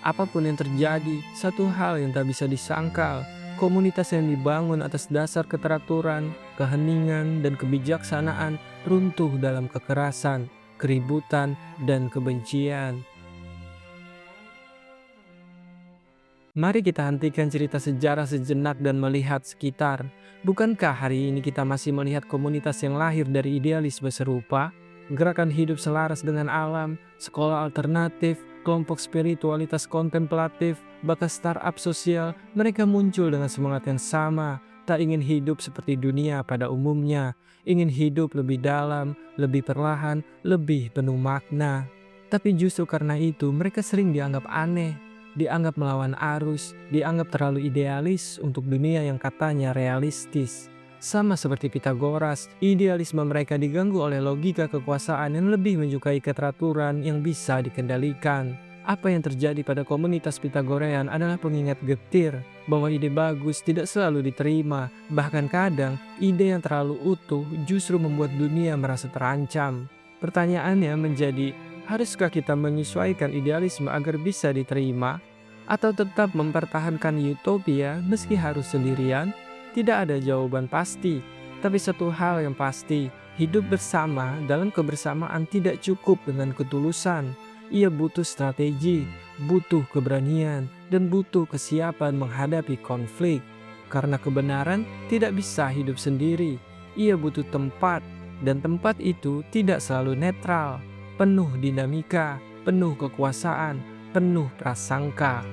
Apapun yang terjadi, satu hal yang tak bisa disangkal, komunitas yang dibangun atas dasar keteraturan, keheningan, dan kebijaksanaan runtuh dalam kekerasan, keributan, dan kebencian. Mari kita hentikan cerita sejarah sejenak dan melihat sekitar. Bukankah hari ini kita masih melihat komunitas yang lahir dari idealisme serupa? Gerakan hidup selaras dengan alam, sekolah alternatif, kelompok spiritualitas kontemplatif, bahkan startup sosial, mereka muncul dengan semangat yang sama. Tak ingin hidup seperti dunia pada umumnya, ingin hidup lebih dalam, lebih perlahan, lebih penuh makna. Tapi justru karena itu mereka sering dianggap aneh, dianggap melawan arus, dianggap terlalu idealis untuk dunia yang katanya realistis. Sama seperti Pitagoras, idealisme mereka diganggu oleh logika kekuasaan yang lebih menyukai keteraturan yang bisa dikendalikan. Apa yang terjadi pada komunitas Pitagorean adalah pengingat getir bahwa ide bagus tidak selalu diterima. Bahkan kadang, ide yang terlalu utuh justru membuat dunia merasa terancam. Pertanyaannya menjadi, haruskah kita menyesuaikan idealisme agar bisa diterima? Atau tetap mempertahankan utopia meski harus sendirian? Tidak ada jawaban pasti. Tapi satu hal yang pasti, hidup bersama dalam kebersamaan tidak cukup dengan ketulusan. Ia butuh strategi, butuh keberanian, dan butuh kesiapan menghadapi konflik. Karena kebenaran tidak bisa hidup sendiri. Ia butuh tempat, dan tempat itu tidak selalu netral. Penuh dinamika, penuh kekuasaan, penuh prasangka.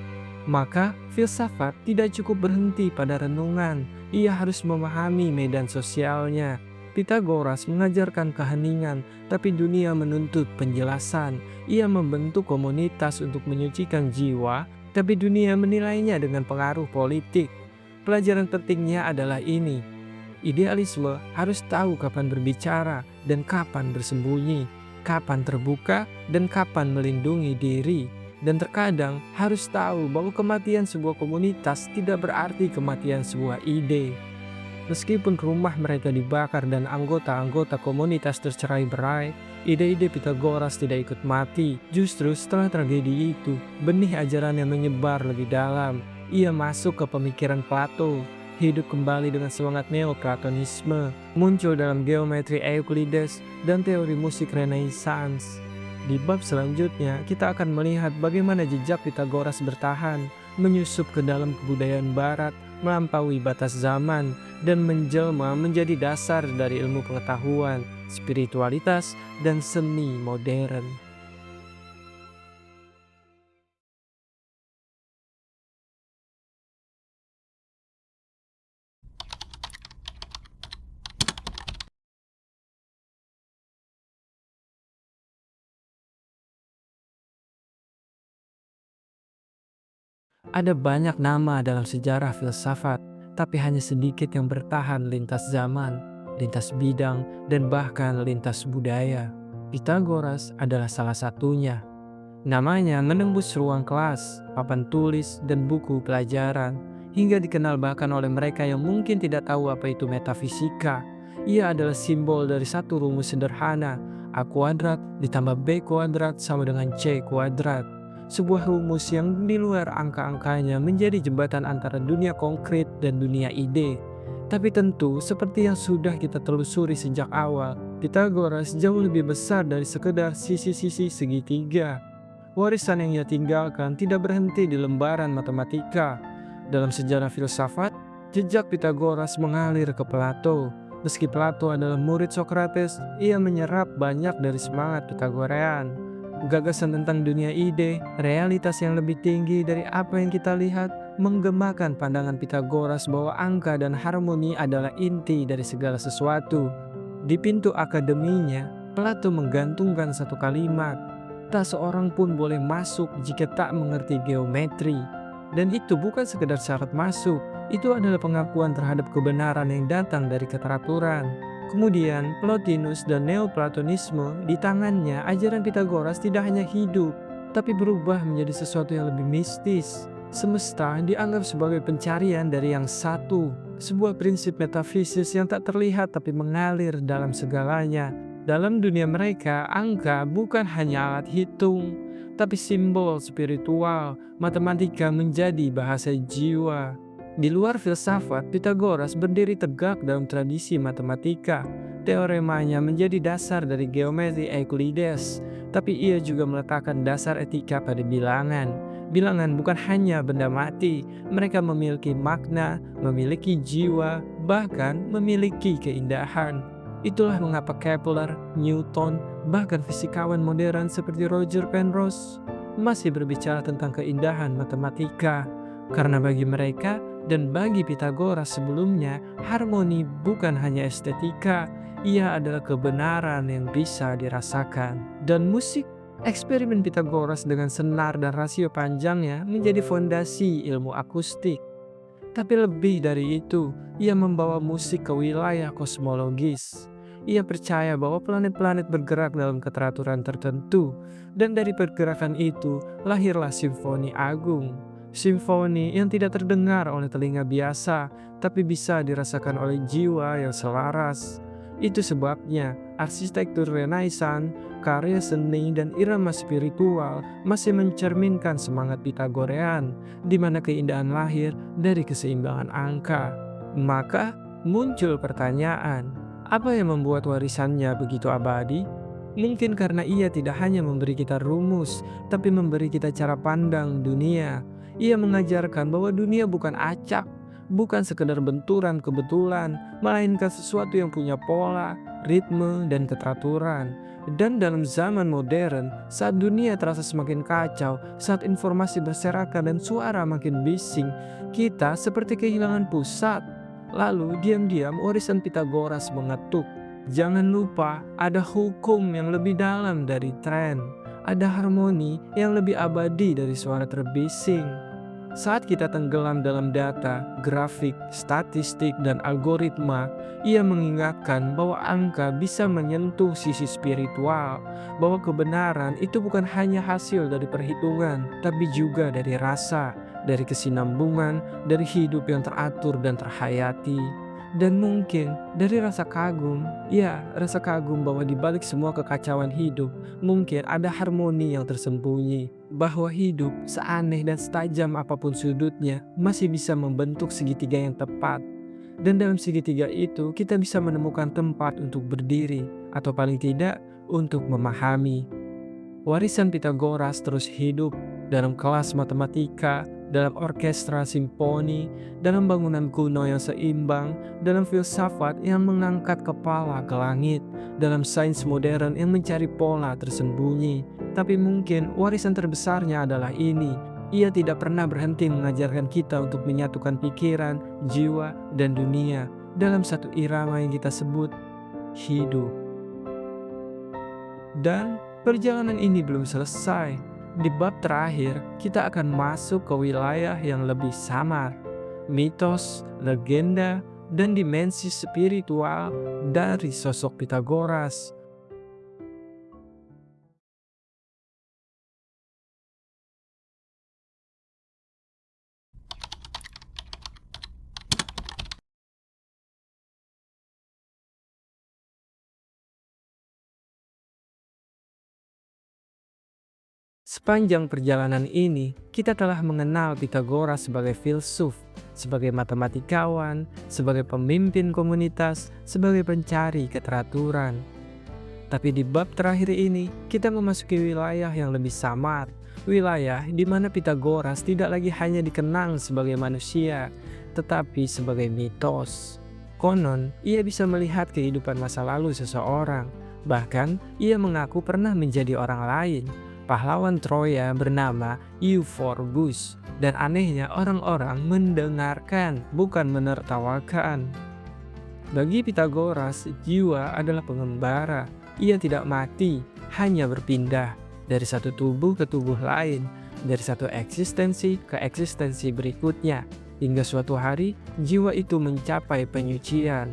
Maka, filsafat tidak cukup berhenti pada renungan. Ia harus memahami medan sosialnya. Pythagoras mengajarkan keheningan, tapi dunia menuntut penjelasan. Ia membentuk komunitas untuk menyucikan jiwa, tapi dunia menilainya dengan pengaruh politik. Pelajaran pentingnya adalah ini: idealisme harus tahu kapan berbicara dan kapan bersembunyi, kapan terbuka dan kapan melindungi diri. Dan terkadang harus tahu bahwa kematian sebuah komunitas tidak berarti kematian sebuah ide. Meskipun rumah mereka dibakar dan anggota-anggota komunitas tercerai-berai, ide-ide Pythagoras tidak ikut mati. Justru setelah tragedi itu, benih ajarannya menyebar lebih dalam. Ia masuk ke pemikiran Plato, hidup kembali dengan semangat Neoplatonisme, muncul dalam geometri Euclides dan teori musik Renaissance. Di bab selanjutnya, kita akan melihat bagaimana jejak Pythagoras bertahan, menyusup ke dalam kebudayaan barat, melampaui batas zaman, dan menjelma menjadi dasar dari ilmu pengetahuan, spiritualitas, dan seni modern. Ada banyak nama dalam sejarah filsafat, tapi hanya sedikit yang bertahan lintas zaman, lintas bidang, dan bahkan lintas budaya. Pythagoras adalah salah satunya. Namanya menembus ruang kelas, papan tulis, dan buku pelajaran, hingga dikenal bahkan oleh mereka yang mungkin tidak tahu apa itu metafisika. Ia adalah simbol dari satu rumus sederhana: A kuadrat ditambah B kuadrat sama dengan C kuadrat. Sebuah rumus yang di luar angka-angkanya menjadi jembatan antara dunia konkret dan dunia ide. Tapi tentu, seperti yang sudah kita telusuri sejak awal, Pythagoras jauh lebih besar dari sekedar sisi-sisi segitiga. Warisan yang ia tinggalkan tidak berhenti di lembaran matematika. Dalam sejarah filsafat, jejak Pythagoras mengalir ke Plato. Meski Plato adalah murid Socrates, ia menyerap banyak dari semangat Pythagorean. Gagasan tentang dunia ide, realitas yang lebih tinggi dari apa yang kita lihat, menggemakan pandangan Pythagoras bahwa angka dan harmoni adalah inti dari segala sesuatu. Di pintu akademinya, Plato menggantungkan satu kalimat: tak seorang pun boleh masuk jika tak mengerti geometri. Dan itu bukan sekedar syarat masuk, itu adalah pengakuan terhadap kebenaran yang datang dari keteraturan. Kemudian, Plotinus dan Neoplatonisme, di tangannya ajaran Pythagoras tidak hanya hidup, tapi berubah menjadi sesuatu yang lebih mistis. Semesta dianggap sebagai pencarian dari yang satu, sebuah prinsip metafisis yang tak terlihat tapi mengalir dalam segalanya. Dalam dunia mereka, angka bukan hanya alat hitung, tapi simbol spiritual. Matematika menjadi bahasa jiwa. Di luar filsafat, Pythagoras berdiri tegak dalam tradisi matematika. Teoremanya menjadi dasar dari geometri Euclides, tapi ia juga meletakkan dasar etika pada bilangan. Bilangan bukan hanya benda mati, mereka memiliki makna, memiliki jiwa, bahkan memiliki keindahan. Itulah mengapa Kepler, Newton, bahkan fisikawan modern seperti Roger Penrose masih berbicara tentang keindahan matematika. Karena bagi mereka dan bagi Pythagoras sebelumnya, harmoni bukan hanya estetika, ia adalah kebenaran yang bisa dirasakan. Dan musik, eksperimen Pythagoras dengan senar dan rasio panjangnya menjadi fondasi ilmu akustik. Tapi lebih dari itu, ia membawa musik ke wilayah kosmologis. Ia percaya bahwa planet-planet bergerak dalam keteraturan tertentu, dan dari pergerakan itu lahirlah simfoni agung. Simfoni yang tidak terdengar oleh telinga biasa, tapi bisa dirasakan oleh jiwa yang selaras. Itu sebabnya arsitektur Renaissance, karya seni, dan irama spiritual masih mencerminkan semangat Pythagorean, di mana keindahan lahir dari keseimbangan angka. Maka muncul pertanyaan, apa yang membuat warisannya begitu abadi? Mungkin karena ia tidak hanya memberi kita rumus, tapi memberi kita cara pandang dunia. Ia mengajarkan bahwa dunia bukan acak, bukan sekedar benturan kebetulan, melainkan sesuatu yang punya pola, ritme, dan keteraturan. Dan dalam zaman modern, saat dunia terasa semakin kacau, saat informasi berserakan dan suara makin bising, kita seperti kehilangan pusat. Lalu diam-diam warisan Pythagoras mengetuk. Jangan lupa, ada hukum yang lebih dalam dari tren. Ada harmoni yang lebih abadi dari suara terbising. Saat kita tenggelam dalam data, grafik, statistik, dan algoritma, ia mengingatkan bahwa angka bisa menyentuh sisi spiritual, bahwa kebenaran itu bukan hanya hasil dari perhitungan, tapi juga dari rasa, dari kesinambungan, dari hidup yang teratur dan terhayati. Dan mungkin dari rasa kagum, ya rasa kagum bahwa di balik semua kekacauan hidup, mungkin ada harmoni yang tersembunyi. Bahwa hidup, seaneh dan setajam apapun sudutnya, masih bisa membentuk segitiga yang tepat. Dan dalam segitiga itu, kita bisa menemukan tempat untuk berdiri, atau paling tidak, untuk memahami. Warisan Pitagoras terus hidup dalam kelas matematika, dalam orkestra simfoni, dalam bangunan kuno yang seimbang, dalam filsafat yang mengangkat kepala ke langit, dalam sains modern yang mencari pola tersembunyi. Tapi mungkin warisan terbesarnya adalah ini. Ia tidak pernah berhenti mengajarkan kita untuk menyatukan pikiran, jiwa, dan dunia dalam satu irama yang kita sebut hidup. Dan perjalanan ini belum selesai. Di bab terakhir, kita akan masuk ke wilayah yang lebih samar. Mitos, legenda, dan dimensi spiritual dari sosok Pitagoras. Sepanjang perjalanan ini, kita telah mengenal Pitagoras sebagai filsuf, sebagai matematikawan, sebagai pemimpin komunitas, sebagai pencari keteraturan. Tapi di bab terakhir ini, kita memasuki wilayah yang lebih samar, wilayah di mana Pitagoras tidak lagi hanya dikenang sebagai manusia, tetapi sebagai mitos. Konon, ia bisa melihat kehidupan masa lalu seseorang, bahkan ia mengaku pernah menjadi orang lain. Pahlawan Troya bernama Euphorbus, dan anehnya orang-orang mendengarkan, bukan menertawakan. Bagi Pitagoras, jiwa adalah pengembara. Ia tidak mati, hanya berpindah dari satu tubuh ke tubuh lain, dari satu eksistensi ke eksistensi berikutnya, hingga suatu hari jiwa itu mencapai penyucian.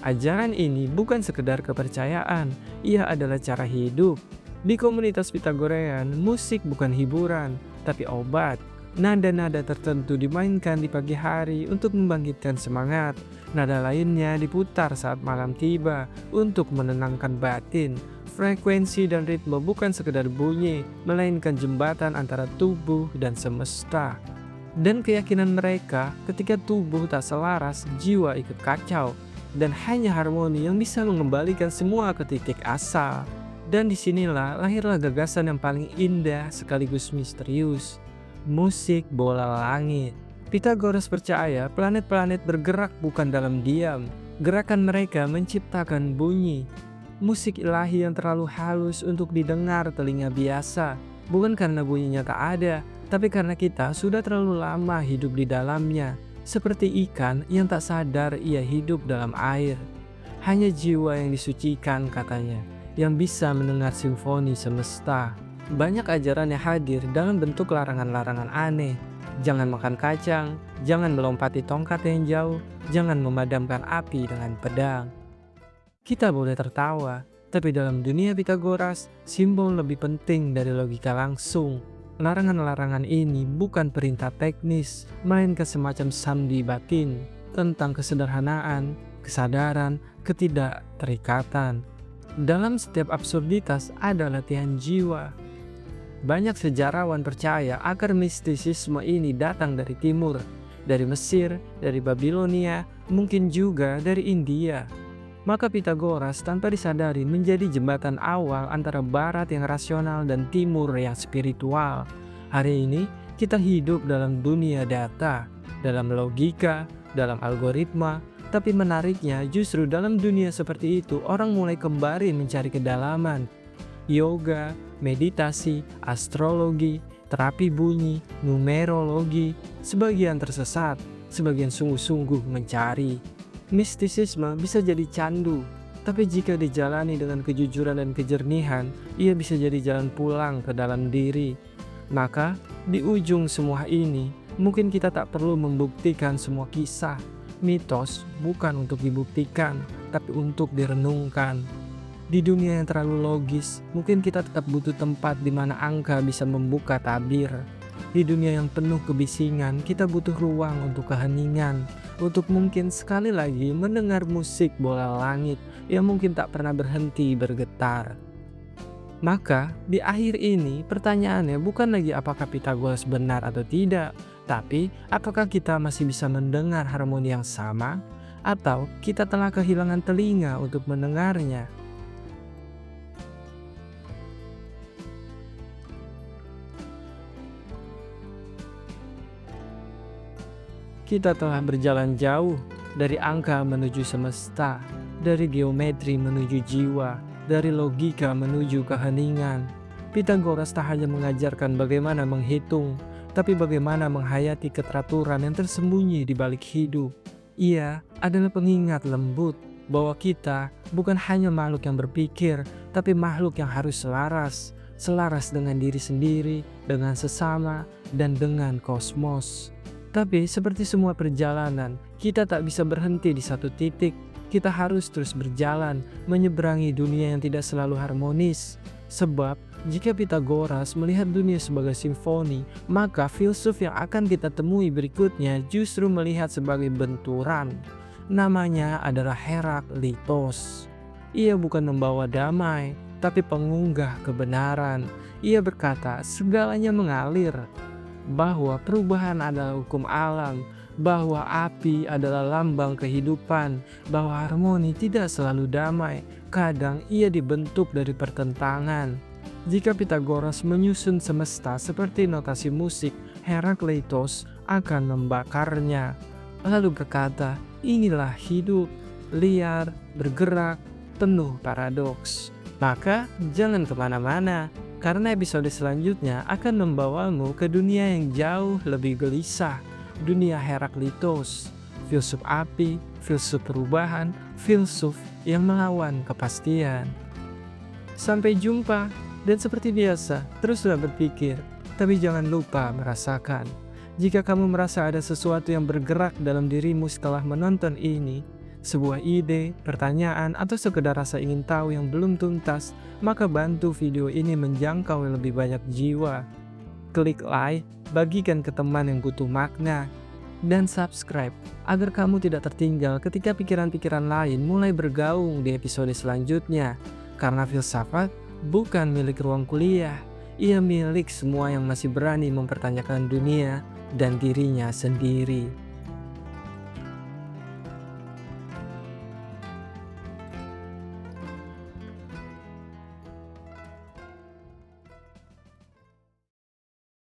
Ajaran ini bukan sekedar kepercayaan, ia adalah cara hidup. Di komunitas Pitagorean, musik bukan hiburan, tapi obat. Nada-nada tertentu dimainkan di pagi hari untuk membangkitkan semangat. Nada lainnya diputar saat malam tiba untuk menenangkan batin. Frekuensi dan ritme bukan sekedar bunyi, melainkan jembatan antara tubuh dan semesta. Dan keyakinan mereka, ketika tubuh tak selaras, jiwa ikut kacau. Dan hanya harmoni yang bisa mengembalikan semua ke titik asal. Dan disinilah lahirlah gagasan yang paling indah sekaligus misterius, musik bola langit. Pitagoras percaya planet-planet bergerak bukan dalam diam. Gerakan mereka menciptakan bunyi. Musik ilahi yang terlalu halus untuk didengar telinga biasa. Bukan karena bunyinya tak ada, tapi karena kita sudah terlalu lama hidup di dalamnya. Seperti ikan yang tak sadar ia hidup dalam air. Hanya jiwa yang disucikan katanya, yang bisa mendengar simfoni semesta. Banyak ajaran yang hadir dalam bentuk larangan-larangan aneh. Jangan makan kacang, jangan melompati tongkat yang jauh, jangan memadamkan api dengan pedang. Kita boleh tertawa, tapi dalam dunia Pitagoras, simbol lebih penting dari logika langsung. Larangan-larangan ini bukan perintah teknis, melainkan semacam sandi batin tentang kesederhanaan, kesadaran, ketidakterikatan. Dalam setiap absurditas ada latihan jiwa. Banyak sejarawan percaya akar mistisisme ini datang dari timur, dari Mesir, dari Babilonia, mungkin juga dari India. Maka Pitagoras tanpa disadari menjadi jembatan awal antara barat yang rasional dan timur yang spiritual. Hari ini kita hidup dalam dunia data, dalam logika, dalam algoritma. Tapi menariknya justru dalam dunia seperti itu orang mulai kembali mencari kedalaman. Yoga, meditasi, astrologi, terapi bunyi, numerologi, sebagian tersesat, sebagian sungguh-sungguh mencari. Mistisisme bisa jadi candu, Tapi jika dijalani dengan kejujuran dan kejernihan, ia bisa jadi jalan pulang ke dalam diri. Maka, di ujung semua ini, mungkin kita tak perlu membuktikan semua kisah. Mitos bukan untuk dibuktikan, tapi untuk direnungkan. Di dunia yang terlalu logis, mungkin kita tetap butuh tempat di mana angka bisa membuka tabir. Di dunia yang penuh kebisingan, kita butuh ruang untuk keheningan, untuk mungkin sekali lagi mendengar musik bola langit yang mungkin tak pernah berhenti bergetar. Maka, di akhir ini pertanyaannya bukan lagi apakah Pitagoras benar atau tidak, tapi apakah kita masih bisa mendengar harmoni yang sama, atau kita telah kehilangan telinga untuk mendengarnya. Kita telah berjalan jauh dari angka menuju semesta, dari geometri menuju jiwa, dari logika menuju keheningan. Pitagoras tak hanya mengajarkan bagaimana menghitung, tapi bagaimana menghayati keteraturan yang tersembunyi di balik hidup. Ia adalah pengingat lembut bahwa kita bukan hanya makhluk yang berpikir, tapi makhluk yang harus selaras dengan diri sendiri, dengan sesama, dan dengan kosmos. Tapi seperti semua perjalanan, kita tak bisa berhenti di satu titik. Kita harus terus berjalan, menyeberangi dunia yang tidak selalu harmonis. Sebab, jika Pitagoras melihat dunia sebagai simfoni, maka filsuf yang akan kita temui berikutnya justru melihat sebagai benturan. Namanya adalah Heraklitos. Ia bukan membawa damai, tapi pengunggah kebenaran. Ia berkata, segalanya mengalir, bahwa perubahan adalah hukum alam, bahwa api adalah lambang kehidupan, bahwa harmoni tidak selalu damai, kadang ia dibentuk dari pertentangan. Jika Pitagoras menyusun semesta seperti notasi musik, Heraklitos akan membakarnya, lalu berkata, inilah hidup, liar, bergerak, penuh paradoks. Maka jangan kemana-mana, karena episode selanjutnya akan membawamu ke dunia yang jauh lebih gelisah. Dunia Heraklitos, filsuf api, filsuf perubahan, filsuf yang melawan kepastian. Sampai jumpa, dan seperti biasa, teruslah berpikir, tapi jangan lupa merasakan. Jika kamu merasa ada sesuatu yang bergerak dalam dirimu setelah menonton ini, sebuah ide, pertanyaan, atau sekedar rasa ingin tahu yang belum tuntas, maka bantu video ini menjangkau lebih banyak jiwa. Klik like, bagikan ke teman yang butuh makna, dan subscribe agar kamu tidak tertinggal ketika pikiran-pikiran lain mulai bergaung di episode selanjutnya. Karena filsafat bukan milik ruang kuliah, ia milik semua yang masih berani mempertanyakan dunia dan dirinya sendiri.